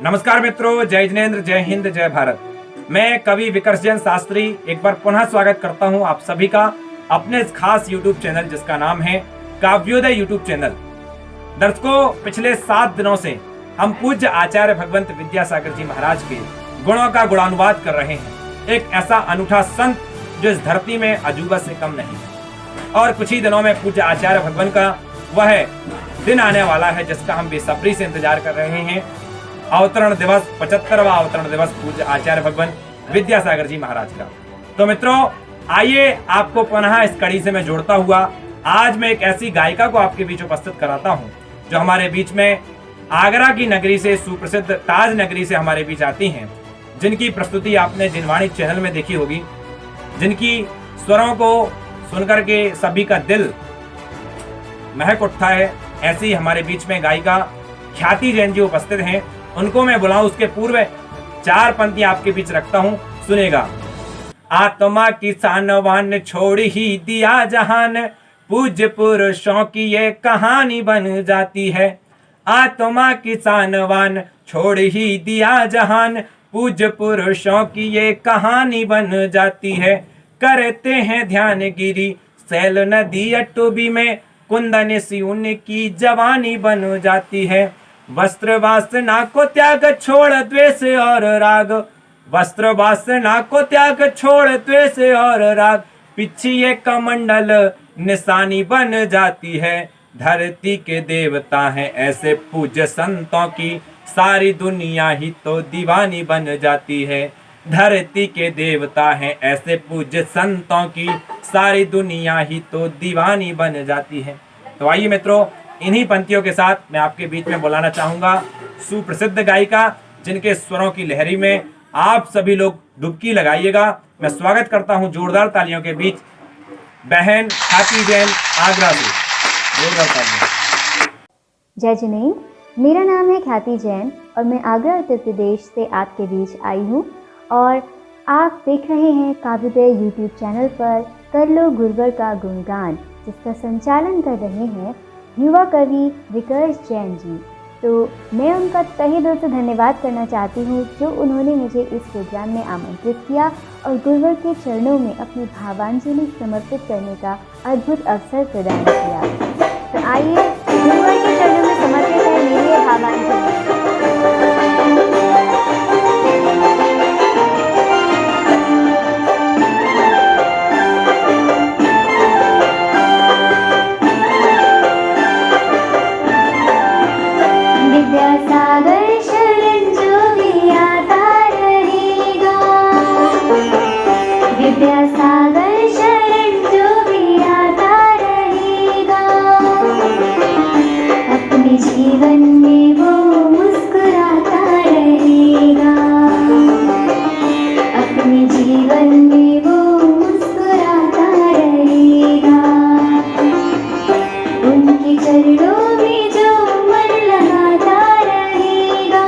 नमस्कार मित्रों, जय जिनेंद्र, जय हिंद, जय भारत। मैं कवि विकर्षजन शास्त्री एक बार पुनः स्वागत करता हूं आप सभी का अपने इस खास YouTube चैनल जिसका नाम है काव्योदय YouTube चैनल। दर्शकों, पिछले 7 दिनों से हम पूज्य आचार्य भगवंत विद्यासागर जी महाराज के गुणों का गुणानुवाद कर रहे हैं। एक ऐसा अनूठा संत जो इस धरती में अजूबा से कम नहीं है। और कुछ ही दिनों में पूज्य आचार्य भगवान का वह दिन आने वाला है जिसका हम बेसब्री से इंतजार कर रहे हैं। अवतरण दिवस, 75वां अवतरण दिवस पूज्य आचार्य भगवान विद्यासागर जी महाराज का। तो मित्रों, आइए आपको पुनः इस कड़ी से मैं जोड़ता हुआ आज मैं एक ऐसी गायिका को आपके बीच उपस्थित कराता हूं जो हमारे बीच में आगरा की नगरी से, सुप्रसिद्ध ताज नगरी से हमारे बीच आती हैं, जिनकी प्रस्तुति आपने जिनवाणी चैनल में देखी होगी, जिनकी स्वरों को सुनकर के सभी का दिल महक उठता है। ऐसी हमारे बीच में गायिका ख्याति जैन जी उपस्थित हैं। उनको मैं बुलाऊं उसके पूर्व 4 पंक्तियां आपके बीच रखता हूं, सुनेगा। आत्मा की सानवान छोड़ ही दिया जहान, पूज्य पुरुषों की ये कहानी बन जाती है। आत्मा की सानवान छोड़ ही दिया जहान, पूज्य पुरुषों की ये कहानी बन जाती है। करते हैं ध्यान गिरी सैल नदी अटूबी में, कुंदन सी उनकी जवानी बन जाती है। वस्त्र वासना को त्याग छोड़ द्वेष और राग, वस्त्र वासना को त्याग छोड़ द्वेष और राग, पीछे ये कमंडल निशानी बन जाती है। धरती के देवता हैं ऐसे पूज्य संतों की, सारी दुनिया ही तो दीवानी बन जाती है। धरती के देवता हैं ऐसे पूज्य संतों की, सारी दुनिया ही तो दीवानी बन जाती है। तो आइए मित्रों, इन्हीं पंक्तियों के साथ मैं आपके बीच में बुलाना चाहूंगा सुप्रसिद्ध गायिका, जिनके स्वरों की लहरी में आप सभी लोग डुबकी लगाइएगा। मैं स्वागत करता हूं जोरदार तालियों के बीच बहन ख्याति जैन आगरा से। जोरदार तालियां। जय जिनेंद्र, मेरा नाम है ख्याति जैन और मैं आगरा उत्तर प्रदेश से आपके बीच आई हूँ और आप देख रहे हैं काव्योदय YouTube चैनल पर कर लो गुरुवर का गुणगान, जिसका संचालन कर रहे हैं युवा कवि विकर्ष जैन जी। तो मैं उनका तहे दिल से धन्यवाद करना चाहती हूँ जो उन्होंने मुझे इस प्रोग्राम में आमंत्रित किया और गुरुवर के चरणों में अपनी भावांजलि समर्पित करने का अद्भुत अवसर प्रदान किया। तो आइए गुरुवर के चरणों में समर्पित है मेरी भावांजलि। विद्यासागर शरण जो भी आता रहेगा, विद्यासागर शरण जो भी आता रहेगा, अपने जीवन में वो मुस्कुराता रहेगा, अपने जीवन में वो मुस्कुराता रहेगा। उनके चरणों में जो मन लगाता रहेगा,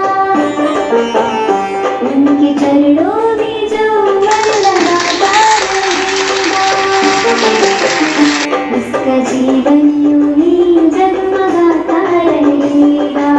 उनके चरणों में जो मन लगाता रहेगा, उसका जीवन यूं ही जगमगाता रहेगा।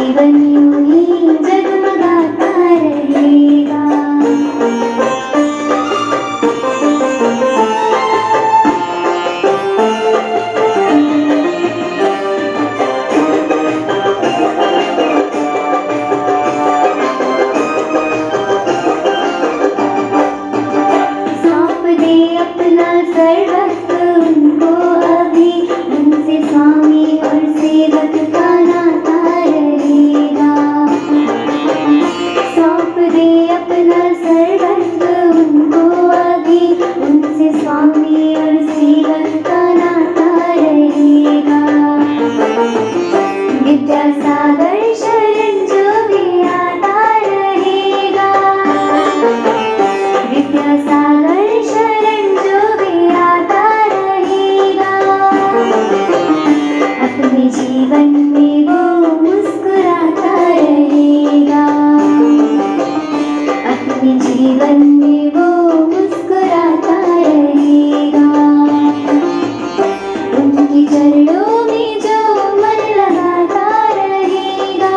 जीवन यूं ही जगमगाता रहेगा। सौंप दे अपना सर्वस्व उनको अभी, उनसे स्वामी और सेवक का नाता रहेगा। सौंप दे अपना सर्वस्व उनको अभी, उनसे स्वामी और सेवक का नाता रहेगा। विद्यासागर शरण जो भी आता रहेगा, विद्यासागर शरण जो भी आता रहेगा, अपने जीवन में वो मुस्कुराता रहेगा। अपने जीवन में वो मुस्कुराता रहेगा। उनकी चरणों में जो मन लगाता रहेगा,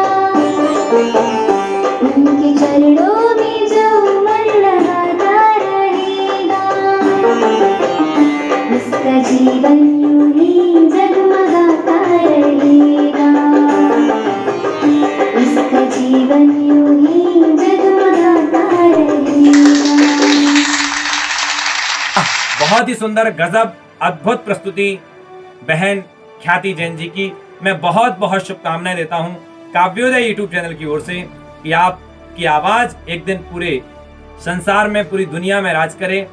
उनके चरणों में जो मन लगाता रहेगा, उसका जीवन यूं ही जगमगाता रहेगा। उसका जीवन यूं ही जगमगाता रहेगा। बहुत ही सुंदर, गजब, अद्भुत प्रस्तुति बहन ख्याति जैन जी की। मैं बहुत बहुत शुभकामनाएं देता हूं काव्योदय यूट्यूब चैनल की ओर से कि आपकी आवाज एक दिन पूरे संसार में, पूरी दुनिया में राज करे।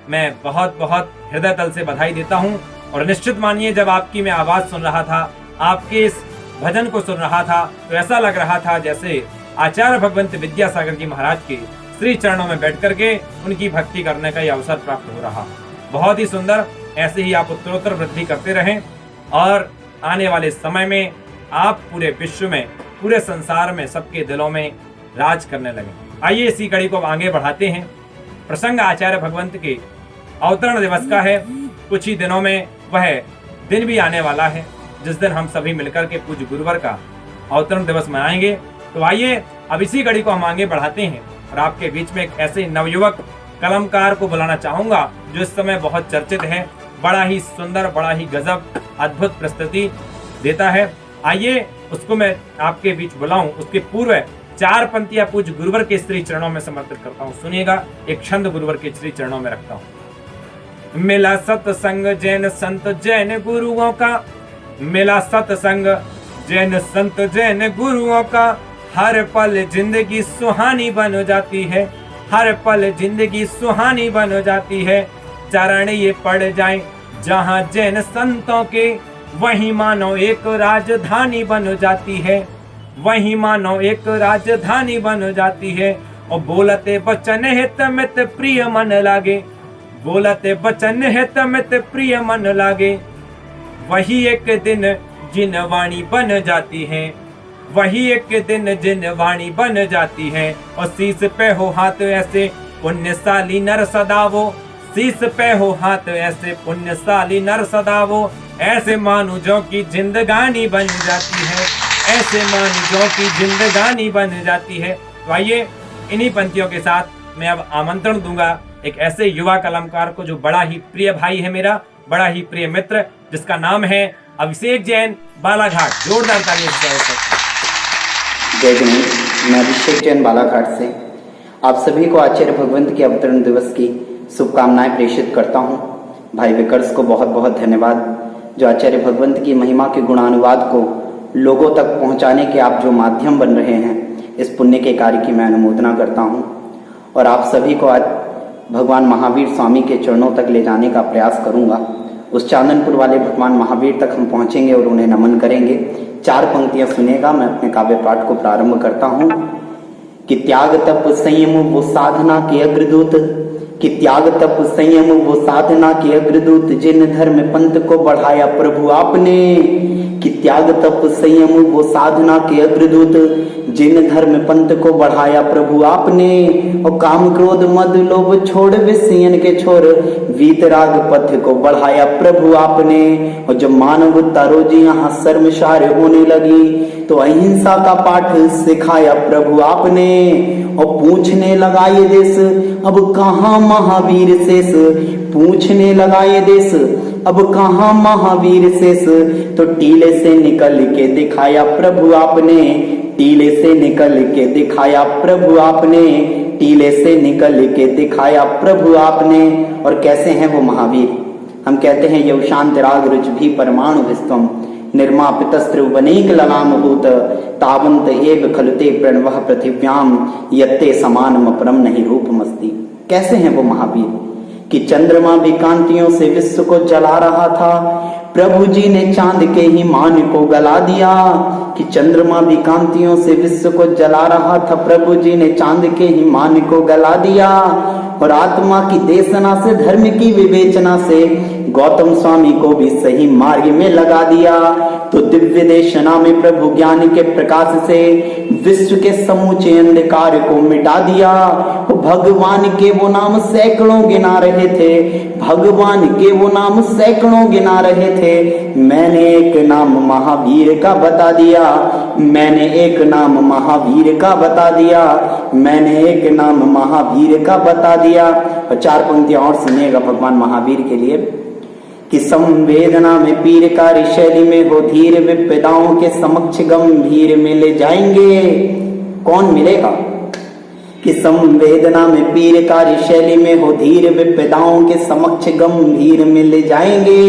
मैं बहुत बहुत हृदय तल से बधाई देता हूं। और निश्चित मानिए, जब आपकी मैं आवाज सुन रहा था, आपके इस भजन को सुन रहा था, तो ऐसा लग रहा था जैसे आचार्य भगवंत विद्यासागर जी महाराज के श्री चरणों में बैठ करके उनकी भक्ति करने का ये अवसर प्राप्त हो रहा। बहुत ही सुंदर। ऐसे ही आप उत्तरोत्तर वृद्धि करते रहें और आने वाले समय में आप पूरे विश्व में, पूरे संसार में, सबके दिलों में राज करने लगे। आइए इसी कड़ी को आगे बढ़ाते हैं। प्रसंग आचार्य भगवंत के अवतरण दिवस का है। कुछ ही दिनों में वह दिन भी आने वाला है जिस दिन हम सभी मिलकर के पूज्य गुरुवर का अवतरण दिवस मनाएंगे। तो आइए अब इसी कड़ी को हम आगे बढ़ाते हैं और आपके बीच में एक ऐसे नवयुवक कलमकार को बुलाना चाहूंगा जो इस समय बहुत चर्चित है। बड़ा ही सुंदर, बड़ा ही गजब, अद्भुत प्रस्तुति देता है। आइए उसको मैं आपके बीच बुलाऊं। उसके पूर्व 4 पंक्तियां पूज्य गुरुवर के श्री चरणों में समर्पित करता हूं। सुनिएगा, एक छंद गुरुवर के श्री चरणों में रखता हूं। मिला सत्संग जैन संत जैन गुरुओं का, मिला सत्संग जैन संत जैन गुरुओं का, हर पल जिंदगी सुहानी बन जाती है, हर पल जिंदगी सुहानी बन जाती है। चरण ये पड़ जाए जहां जैन संतों के, वहीं मानो एक राजधानी बन जाती है, वहीं मानो एक राजधानी बन जाती है। और बोलते वचन हित मित प्रिय मन लागे, बोलते वचन हित मित प्रिय मन लागे। वही एक दिन जिन वाणी बन जाती है, वही एक दिन जिन वाणी बन जाती है। और शीश पे हो हाथ ऐसे पुण्यशाली नर सदा वो, शीश पे हो हाथ ऐसे पुण्यशाली नर सदा वो। ऐसे मानुजों की जिंदगानी बन जाती है, ऐसे मानुजों की जिंदगानी बन जाती है। तो आइए इन्हीं पंक्तियों के साथ मैं अब आमंत्रण दूंगा एक ऐसे युवा कलमकार को जो बड़ा ही प्रिय भाई है मेरा, बड़ा ही प्रिय मित्र, जिसका नाम है अभिषेक जैन बालाघाट। जोरदार तालियां से जय गणेश। मैं अभिषेक जैन बालाघाट से आप सभी को आचार्य भगवंत के अवतरण दिवस की शुभकामनाएं प्रेषित करता हूं। भाई विकर्ष को बहुत बहुत धन्यवाद जो आचार्य भगवंत की महिमा के गुणानुवाद को लोगों तक पहुंचाने के आप जो माध्यम बन रहे हैं, इस पुण्य के कार्य की मैं अनुमोदना करता हूं। और आप सभी को आज भगवान महावीर स्वामी के चरणों तक ले जाने का प्रयास करूंगा। उस चांदनपुर वाले भगवान महावीर तक हम पहुंचेंगे और उन्हें नमन करेंगे। 4 पंक्तियां सुनेगा। मैं अपने काव्य पाठ को प्रारंभ करता हूं कि त्याग तप संयम वो साधना के अग्रदूत, कि त्याग तप संयम वो साधना के अग्रदूत, जिन धर्म पंथ को बढ़ाया प्रभु आपने, कि त्याग तप संयम वो साधना के अग्रदूत, जिन धर्म पंथ को बढ़ाया प्रभु आपने, और काम क्रोध मद लोभ छोड़ विषयन के छोर, वीतराग पथ को बढ़ाया प्रभु आपने। और जब मानवता रोजी यहाँ शर्मसार होने लगी तो अहिंसा का पाठ सिखाया प्रभु आपने। और पूछने लगा ये देश अब कहाँ महावीर शेष, पूछने लगा ये देश अब कहाँ महावीर शेष, तो टीले से निकल के दिखाया प्रभु आपने, टीले से निकल के दिखाया प्रभु आपने, टीले से निकल के दिखाया प्रभु आपने। और कैसे हैं वो महावीर? हम कहते हैं यौ शांति राग रुच भी परमाणु विस्तम, निर्मापितस्त्र वनेक ललाम भूत, तावंत एव खलुते प्रणवः पृथिव्याम, यत्ते समानम परम नहीं रूप मस्ती। कैसे हैं वो महावीर कि चंद्रमा भी कांतियों से विश्व को जला रहा था, प्रभु जी ने चांद के ही मान को गला दिया। कि चंद्रमा भी कांतियों से विश्व को जला रहा था, प्रभु जी ने चांद के ही मान को गला दिया। और आत्मा की देशना से धर्म की विवेचना से गौतम स्वामी को भी सही मार्ग में लगा दिया। तो दिव्य देशना में प्रभु ज्ञान के प्रकाश से विश्व के समूचे अंधकार को मिटा दिया। भगवान के वो नाम सैकड़ों गिना रहे थे, भगवान के वो नाम सैकड़ों गिना रहे थे, मैंने एक नाम महावीर का बता दिया, मैंने एक नाम महावीर का बता दिया, मैंने एक नाम महावीर का बता दिया। और 4 पंक्तियां और सुनिएगा भगवान महावीर के लिए कि संवेदना में पीरकारी शैली में हो धीर, विपदाओं के समक्ष गंभीर मिले जाएंगे। कौन मिलेगा? कि संवेदना में पीरकारी शैली में हो धीर, विपदाओं के समक्ष गंभीर मिल जाएंगे।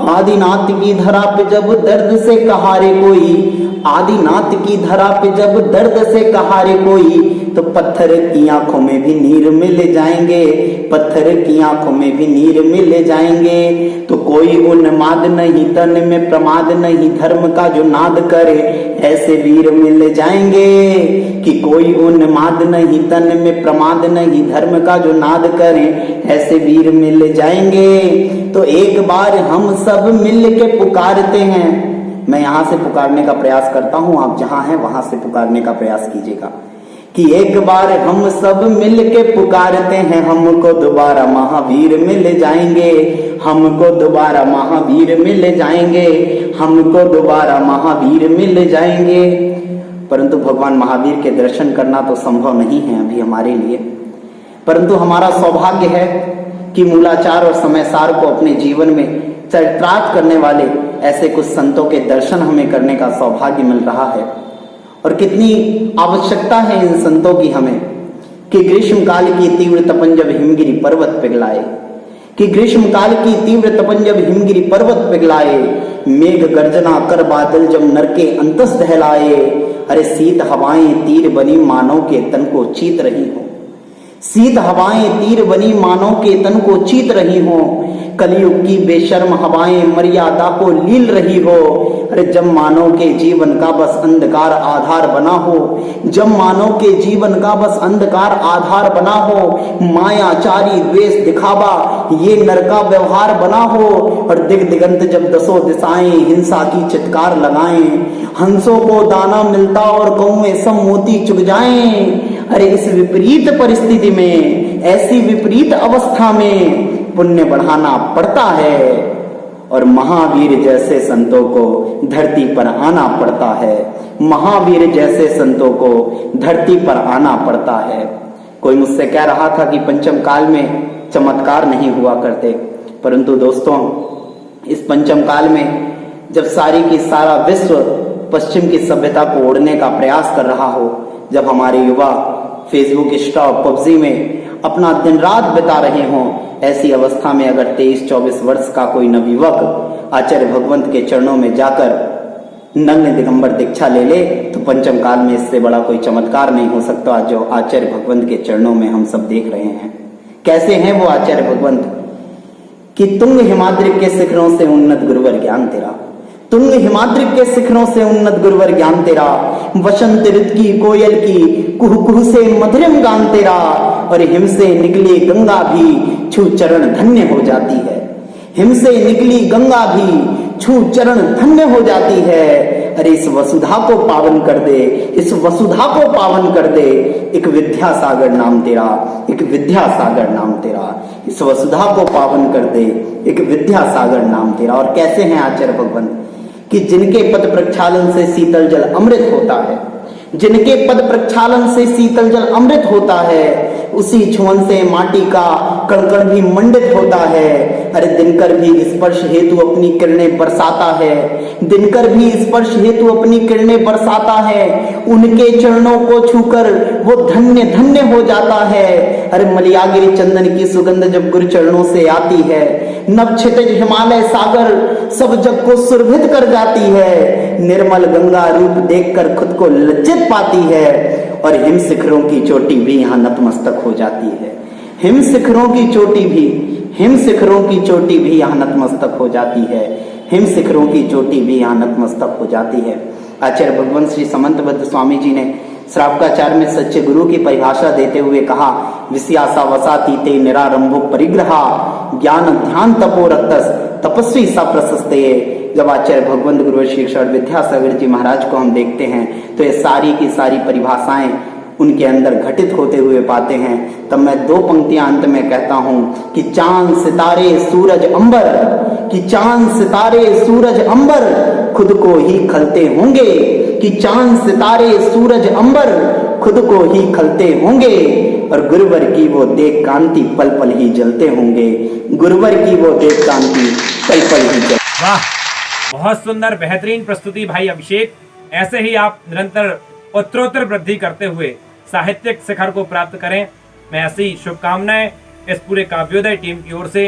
आदिनाथ की धरा पे जब दर्द से कहारे कोई, आदिनाथ की धरा पे जब दर्द से कहारे कोई, तो पत्थर की आंखों में भी नीर मिल जाएंगे, पत्थर की आंखों में भी नीर मिल जाएंगे। तो कोई उन्माद नहीं, तन में प्रमाद नहीं, धर्म का जो नाद करे ऐसे वीर मिल जाएंगे। कि कोई उन्माद नहीं, तन में प्रमाद नहीं, धर्म का जो नाद करे ऐसे वीर मिल जाएंगे। तो एक बार हम सब मिल के पुकारते हैं, मैं यहाँ से पुकारने का प्रयास करता हूँ, आप जहाँ हैं वहां से पुकारने का प्रयास कीजिएगा। कि एक बार हम सब मिल के पुकारते हैं, हमको दोबारा महावीर मिल जाएंगे, हमको दोबारा महावीर मिल जाएंगे, हमको दोबारा महावीर मिल जाएंगे। परंतु भगवान महावीर के दर्शन करना तो संभव नहीं है अभी हमारे लिए, परंतु हमारा सौभाग्य है कि मूलाचार और समयसार को अपने जीवन में चरितार्थ करने वाले ऐसे कुछ संतों के दर्शन हमें करने का सौभाग्य मिल रहा है। और कितनी आवश्यकता है इन संतों की हमें कि ग्रीष्म काल की तीव्र तपन जब हिमगिरी पर्वत पिघलाए, कि ग्रीष्म काल की तीव्र तपन जब हिमगिरी पर्वत पिघलाए, मेघ गर्जना कर बादल जब नरके अंतस दहलाए, अरे शीत हवाएं तीर बनी मानव के तन को चीत रही हो, शीत हवाएं तीर बनी मानव के तन को चीत रही हो, कलयुग की बेशर्म हवाएं मर्यादा को लील रही हो। अरे जब मानव के जीवन का बस अंधकार आधार बना हो, जब मानव के जीवन का बस अंधकार आधार बना हो, मायाचारी द्वेष दिखावा ये नर का व्यवहार बना हो, और दिग दिगंत जब दसों दिशाएं हिंसा की चित्कार लगाएं, हंसों को दाना मिलता और कौए सब मोती चुग जाएं। अरे इस विपरीत परिस्थिति में, ऐसी विपरीत अवस्था में पुण्य बढ़ाना पड़ता है और महावीर जैसे संतों को धरती पर आना पड़ता है, महावीर जैसे संतों को धरती पर आना पड़ता है। कोई मुझसे कह रहा था कि पंचम काल में चमत्कार नहीं हुआ करते, परंतु दोस्तों इस पंचम काल में जब सारी की सारा विश्व पश्चिम की सभ्यता को ओढ़ने का प्रयास कर रहा हो, जब हमारे युवा फेसबुक, इंस्टा और पबजी में अपना दिन रात बिता रहे हों, ऐसी अवस्था में अगर 23-24 वर्ष का कोई नवयुवक आचार्य भगवंत के चरणों में जाकर नग्न दिगंबर दीक्षा ले ले तो पंचम काल में इससे बड़ा कोई चमत्कार नहीं हो सकता जो आचार्य भगवंत के चरणों में हम सब देख रहे हैं। कैसे हैं वो आचार्य भगवंत? कि तुंग हिमाद्रि के शिखरों से उन्नत गुरुवर ज्ञान तेरा, तुंग हिमाद्रि के शिखरों से उन्नत गुरुवर ज्ञान तेरा, वसंत ऋतु की कोयल की कुहू कुहू से मधुरम गान तेरा, और हिम से निकली गंगा भी छू चरण धन्य हो जाती है, हिम से निकली गंगा भी छू चरण धन्य हो जाती है। अरे इस वसुधा को पावन कर दे, इस वसुधा को पावन कर दे, एक विद्यासागर नाम तेरा, एक विद्यासागर नाम तेरा, इस वसुधा को पावन कर दे, एक विद्यासागर नाम तेरा। और कैसे हैं आचार्य भगवंत कि जिनके पद प्रक्षालन से शीतल जल अमृत होता है, जिनके पद प्रक्षालन से शीतल जल अमृत होता है, उसी छुअन से माटी का कणकण भी मंडित होता है। अरे दिनकर भी स्पर्श हेतु अपनी किरणें बरसाता है, दिनकर भी स्पर्श हेतु अपनी किरणें बरसाता है, उनके चरणों को छूकर वो धन्य धन्य हो जाता है। अरे मलयागिरी चंदन की सुगंध जब गुरु चरणों से आती है, नव क्षितिज हिमालय सागर सब जग को सुरभित कर जाती है, निर्मल गंगा रूप देखकर खुद को लज्जित पाती है, और हिम शिखरों की चोटी भी यहाँ नतमस्तक हो जाती है। हिम शिखरों की चोटी भी, हिम शिखरों की चोटी भी यहाँ नतमस्तक हो जाती है, हिम शिखरों की चोटी भी यहाँ नतमस्तक हो जाती है। आचार्य भगवंत श्री समंतबद्ध स्वामी जी ने श्रावकाचार में सच्चे गुरु की परिभाषा देते हुए कहा, विषयासा वसातीते निरारंभो परिग्रहा ज्ञान ध्यान तपोरक्तस तपस्वी सा प्रशस्ते। जब आचार्य भगवंत गुरु श्री अक्षर विद्यासागर जी महाराज को हम देखते हैं तो ये सारी की सारी परिभाषाएं उनके अंदर घटित होते हुए पाते हैं। तब मैं दो पंक्तियां अंत में कहता हूं कि चांद सितारे सूरज अंबर, कि चांद सितारे सूरज अंबर खुद को ही खलते होंगे, कि चांद सितारे सूरज अंबर खुद को ही खलते होंगे, और गुरुवर की वो देख कांति पल पल ही जलते होंगे, गुरुवर की वो देख कांति पल पल ही जलते। वाह, बहुत सुंदर बेहतरीन प्रस्तुति भाई अभिषेक। ऐसे ही आप निरंतर उत्तरोत्तर वृद्धि करते हुए साहित्यिक शिखर को प्राप्त करें। मैं ऐसी शुभकामनाएं इस पूरे काव्योदय टीम की ओर से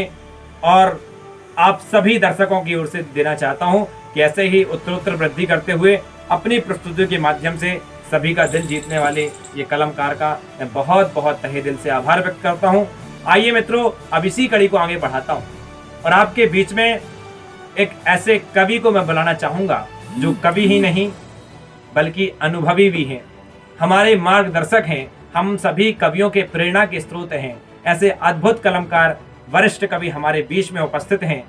और आप सभी दर्शकों की ओर से देना चाहता हूं कि ऐसे ही उत्तरोत्तर वृद्धि करते हुए अपनी प्रस्तुतियों के माध्यम से सभी का दिल जीतने वाले ये कलमकार का मैं बहुत बहुत तहे दिल से आभार व्यक्त करता हूं। आइए मित्रों, अब इसी कड़ी को आगे बढ़ाता हूं और आपके बीच में एक ऐसे कवि को मैं बुलाना चाहूंगा जो कवि ही नहीं बल्कि अनुभवी भी हैं, हमारे मार्गदर्शक हैं, हम सभी कवियों के प्रेरणा के स्रोत हैं। ऐसे अद्भुत कलमकार वरिष्ठ कवि हमारे बीच में उपस्थित हैं।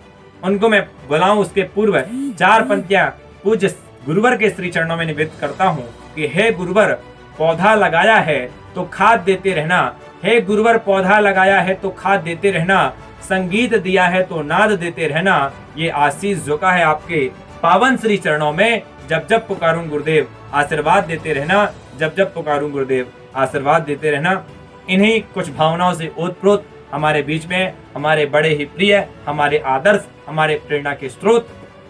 उनको मैं बुलाऊं उसके पूर्व चार पंक्तियां पूज्य गुरुवर के श्री चरणों में निवेदित करता हूं कि हे गुरुवर, पौधा लगाया है तो खाद देते रहना, हे गुरुवर पौधा लगाया है तो खाद देते रहना, संगीत दिया है तो नाद देते रहना। ये आशीष झोंका है आपके पावन श्री चरणों में, जब जब पुकारूं गुरुदेव आशीर्वाद देते रहना, जब जब पुकारूं गुरुदेव आशीर्वाद देते रहना। इन्हीं कुछ भावनाओं से ओतप्रोत हमारे बीच में हमारे बड़े ही प्रिय, हमारे आदर्श, हमारे प्रेरणा के स्रोत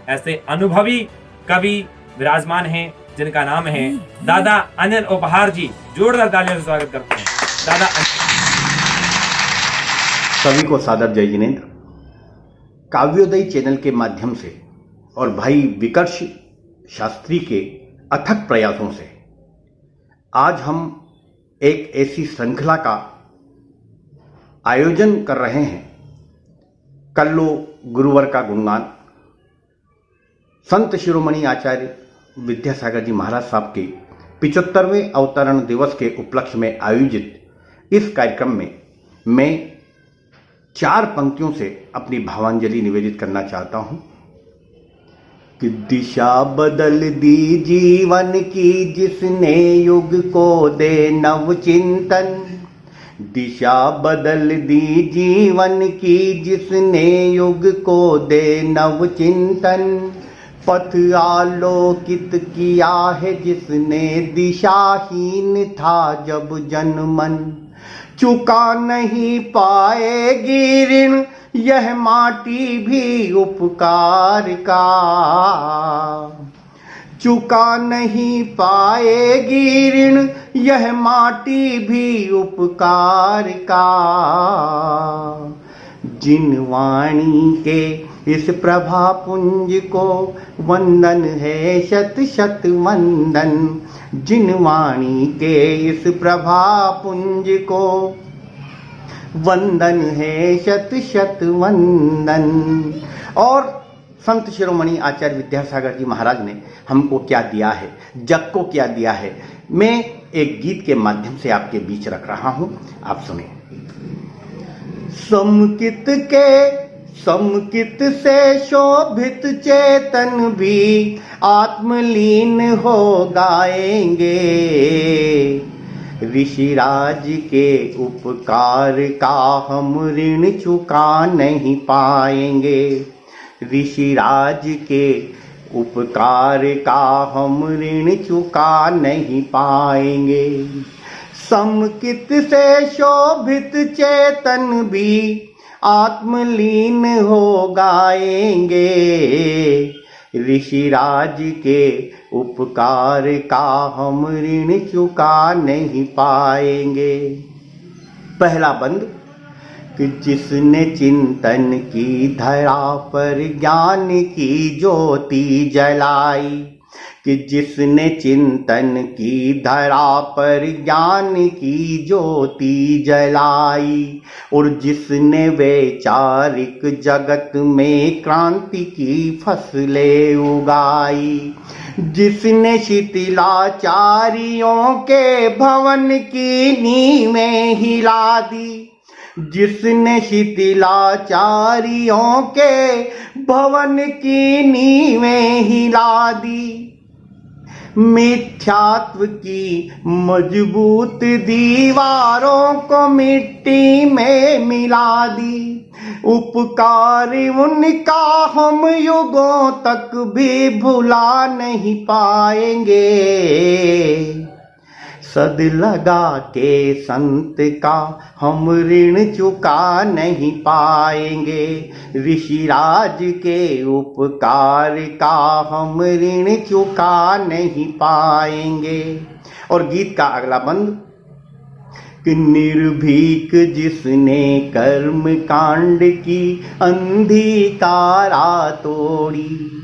ऐसे अनुभवी कवि विराजमान हैं जिनका नाम है दादा अनिल उपहार जी। जोरदार तालियों से स्वागत करते हैं दादा सभी को सादर जय जिनेंद्र। काव्योदय चैनल के माध्यम से और भाई विकर्ष शास्त्री के अथक प्रयासों से आज हम एक ऐसी श्रृंखला का आयोजन कर रहे हैं, कल्लो गुरुवर का गुणगान। संत शिरोमणि आचार्य विद्यासागर जी महाराज साहब के 75वें अवतरण दिवस के उपलक्ष्य में आयोजित इस कार्यक्रम में मैं 4 पंक्तियों से अपनी भावांजलि निवेदित करना चाहता हूं कि दिशा बदल दी जीवन की जिसने युग को दे नव चिंतन, दिशा बदल दी जीवन की जिसने युग को दे नव चिंतन, पथ आलोकित किया है जिसने दिशाहीन था जब जनमन, चुका नहीं पाएगी ऋण यह माटी भी उपकार का, चुका नहीं पाएगी ऋण यह माटी भी उपकार का, जिन वाणी के इस प्रभा पुंज को वंदन है शत शत वंदन, जिन वाणी के इस प्रभा पुंज को वंदन है शत शत वंदन। और संत शिरोमणि आचार्य विद्यासागर जी महाराज ने हमको क्या दिया है, जग को क्या दिया है, मैं एक गीत के माध्यम से आपके बीच रख रहा हूं, आप सुने। समकित के समकित से शोभित चेतन भी आत्मलीन हो गाएंगे। ऋषिराज के उपकार का हम ऋण चुका नहीं पाएंगे। ऋषिराज के उपकार का हम ऋण चुका नहीं पाएंगे। समकित से शोभित चेतन भी आत्मलीन हो गाएंगे। ऋषिराज के उपकार का हम ऋण चुका नहीं पाएंगे। पहला बंद कि जिसने चिंतन की धरा पर ज्ञान की ज्योति जलाई, कि जिसने चिंतन की धरा पर ज्ञान की ज्योति जलाई, और जिसने वैचारिक जगत में क्रांति की फसलें उगाई, जिसने शिथिलाचारियों के भवन की नींवें हिला दी, जिसने शिथिलाचारियों के भवन की नींवें हिला दी, मिथ्यात्व की मजबूत दीवारों को मिट्टी में मिला दी, उपकार उनका हम युगों तक भी भुला नहीं पाएंगे। सद लगा के संत का हम ऋण चुका नहीं पाएंगे। ऋषिराज के उपकार का हम ऋण चुका नहीं पाएंगे। और गीत का अगला बंद कि निर्भीक जिसने कर्म कांड की अंधकारा तोड़ी,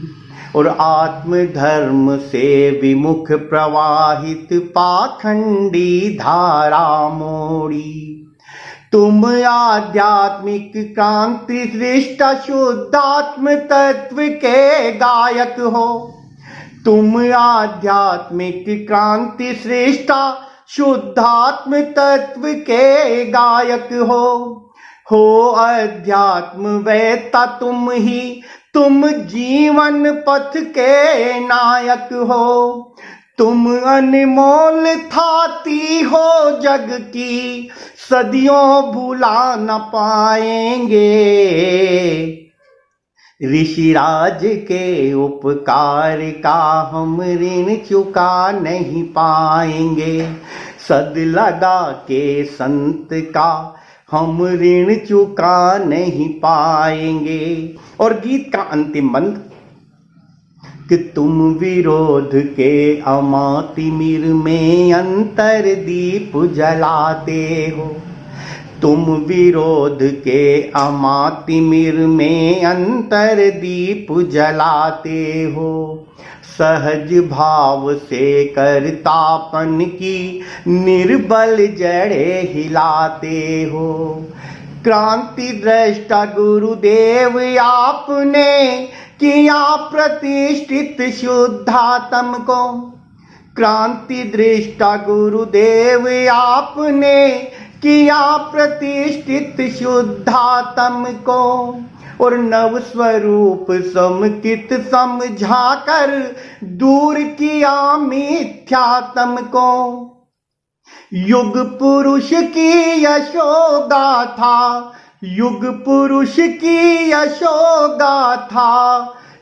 और आत्म धर्म से विमुख प्रवाहित पाखंडी धारा मोड़ी। तुम आध्यात्मिक क्रांति सृष्टा शुद्धात्म तत्व के गायक हो। तुम आध्यात्मिक क्रांति सृष्टा शुद्धात्म तत्व के गायक हो अध्यात्म वेता तुम ही, तुम जीवन पथ के नायक हो। तुम अनमोल थाती हो जग की, सदियों भुला न पाएंगे। ऋषिराज के उपकार का हम ऋण चुका नहीं पाएंगे। सद लगा के संत का हम ऋण चुका नहीं पाएंगे। और गीत का अंतिम बंद कि तुम विरोध के अमातिमिर में अंतर दीप जलाते हो। तुम विरोध के अमातिमिर में अंतर दीप जलाते हो। सहज भाव से कर्तापन की निर्बल जड़े हिलाते हो। क्रांति दृष्टा गुरुदेव आपने किया प्रतिष्ठित शुद्धात्म को। क्रांति दृष्टा गुरुदेव आपने किया प्रतिष्ठित शुद्धात्म को। और नव स्वरूप समकित समझाकर दूर किया मिथ्यात्म को। युग पुरुष की यशोगाथा, युग पुरुष की यशोगाथा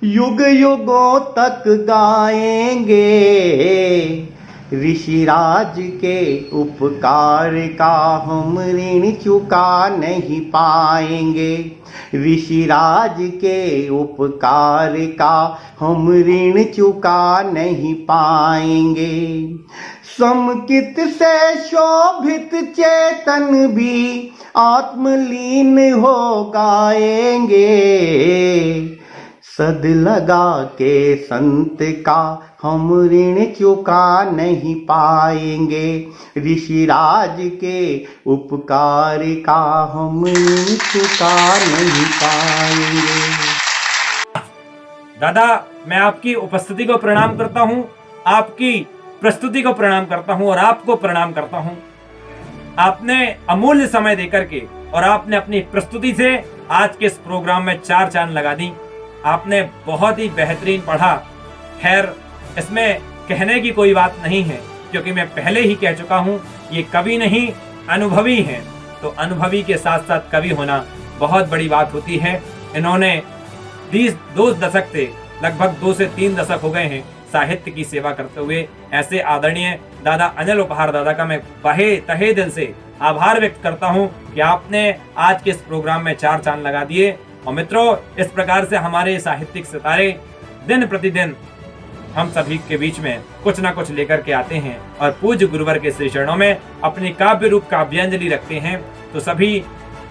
युग युगों तक गाएंगे। ऋषिराज के उपकार का हम ऋण चुका नहीं पाएंगे। ऋषिराज के उपकार का हम ऋण चुका नहीं पाएंगे। समकित से शोभित चेतन भी आत्मलीन हो गाएंगे। सद लगा के संत का हम ऋण चुका नहीं पाएंगे। ऋषिराज के उपकार का हम ऋण चुका नहीं पाएंगे। दादा, मैं आपकी उपस्थिति को प्रणाम करता हूँ, आपकी प्रस्तुति को प्रणाम करता हूँ और आपको प्रणाम करता हूँ। आपने अमूल्य समय देकर के और आपने अपनी प्रस्तुति से आज के इस प्रोग्राम में 4 चांद लगा दी। आपने बहुत ही बेहतरीन पढ़ा। खैर, इसमें कहने की कोई बात नहीं है, क्योंकि मैं पहले ही कह चुका हूं, ये कवि नहीं अनुभवी हैं। तो अनुभवी के साथ साथ कवि होना बहुत बड़ी बात होती है। इन्होंने 2 दशक से लगभग 2 से 3 दशक हो गए हैं साहित्य की सेवा करते हुए। ऐसे आदरणीय दादा अनिल उपहार दादा का मैं तहे दिल से आभार व्यक्त करता हूं कि आपने आज के इस प्रोग्राम में 4 चांद लगा दिए। और मित्रों, इस प्रकार से हमारे साहित्यिक सितारे दिन प्रतिदिन हम सभी के बीच में कुछ ना कुछ लेकर के आते हैं और पूज्य गुरुवर के श्री चरणों में अपनी काव्य रूप काव्यांजलि रखते हैं। तो सभी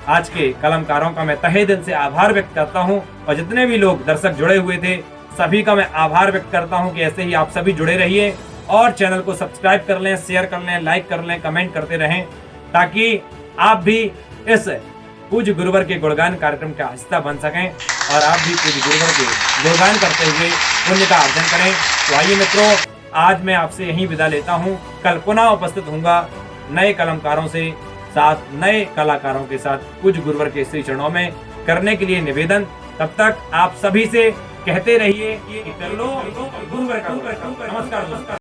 आज के कलमकारों का मैं तहे दिल से आभार व्यक्त करता हूं, और जितने भी लोग दर्शक जुड़े हुए थे सभी का मैं आभार व्यक्त करता हूं कि ऐसे ही आप सभी जुड़े रहिए और चैनल को सब्सक्राइब कर लें, शेयर कर लें, लाइक कर लें, कमेंट करते रहें, ताकि आप भी इस पूज्य गुरुवर के गुणगान कार्यक्रम का हिस्सा बन सकें और आप भी पूज्य गुरुवर के गुणगान करते हुए पुण्य का अर्जन करें। तो आइए मित्रों, आज मैं आपसे यहीं विदा लेता हूं। कल पुनः उपस्थित होऊंगा नए कलमकारों से साथ, नए कलाकारों के साथ पूज्य गुरुवर के श्री चरणों में करने के लिए निवेदन। तब तक आप सभी से कहते रहिए कि कर लो गुरुवर का। नमस्कार दोस्तों।